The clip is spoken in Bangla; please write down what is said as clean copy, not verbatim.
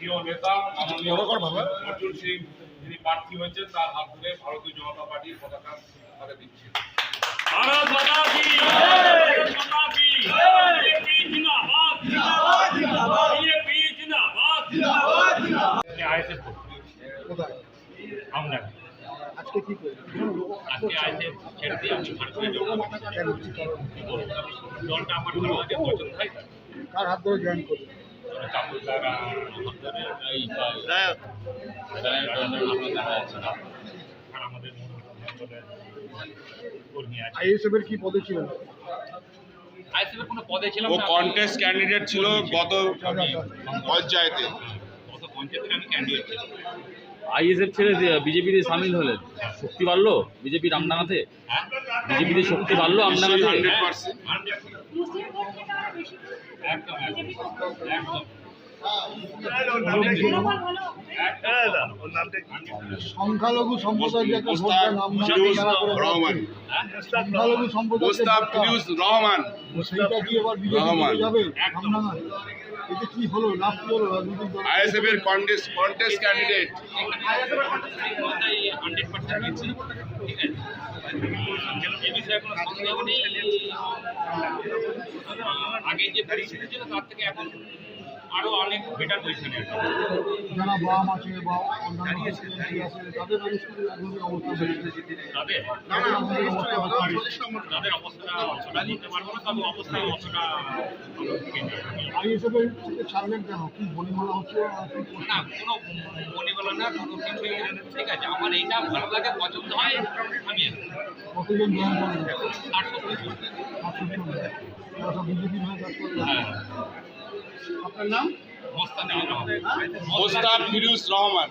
প্রিয় নেতা মাননীয় অর্জুন সিং যিনি প্রার্থী হয়েছেন তার হাত ধরে ভারতীয় জনতা পার্টির পতাকা তাকে দিচ্ছে। भारत माता की भारत माता की बीजेपी जिंदाबाद जिंदाबाद जिंदाबाद बीजेपी जिंदाबाद जिंदाबाद जिंदाबाद आईएसएफ কোথায় আমরা আজকে কি করবে আজকে আইএসএফ ছেড়ে দিয়ে আমি ভারতীয় জনতা পার্টি কেন কি কারণ? দলটা আমার ভালো লাগে পছন্দ হয় কার হাত ধরে জয়েন করবে কাপুরদারা এই আর আমাদের কর্মী আছে আইএসএফ এর কি পদে ছিলেন? আইএসএফের কোনো পদে ছিলাম ও না কন্টেস্ট ক্যান্ডিডেট ছিল গত পঞ্চায়েতে। কত পঞ্চায়েতের আমি ক্যান্ডিডেট ছিলাম। আইএসএফ ছেড়ে বিজেপিতে সামিল হলেন, শক্তি বাড়লো বিজেপির আমডাঙ্গাতে? বিজেপিতে শক্তি বাড়লো আমডাঙ্গাতে? 100%। মুসলিম ভোট থেকে আরো বেশি একদম বিজেপি একদম জনগণ ভালো সংখ্যালঘু সম্প্রদায়ের যে একটা ভোট মোস্তাক নাম ফিরোজ রহমান, সংখ্যালঘু সম্প্রদায়ের যে মোস্তাক ভোটটা, ফিরোজ রহমান, সেইটা কি এবার বিজেপি রহমান। যাবে আমডাঙ্গায়? এটা কি হলো, লাভ কি হলো রাজনৈতিক দল? আইএসএফ এর কন্টেস্ট ক্যান্ডিডেট। এখানে 100% নিচ্ছি, ঠিক আছে? এই বিষয়ে কোনো সন্দেহ নেই। আগে যে পরিস্থিতি ছিল তার থেকে এখন আরো অনেক বেটার পজিশনে আছে। যারা বাম আছে বা অন্যান্য CNP আছে তাদের রাজনৈতিক অবস্থা বেড়েছে। তাদের তাদের অবস্থা অতটা দিতে পারবো না, তবে অবস্থা অতটা আইএসএফ এর থেকে ছাড়লেন কেন? কি বলিমালা হচ্ছে আর কি করছে? না, কোনো বনিবলা না, কোনো কিছুই, ঠিক আছে? আমার এইটা ভালো লাগে, পছন্দ হয়, আমি কতজন জয়েন করলেন? 60-70 সব বিজেপির হয়ে কাজ করলেন। হ্যাঁ, আপনার নাম? মোস্তাক মোস্তাক ফিরোজ রহমান।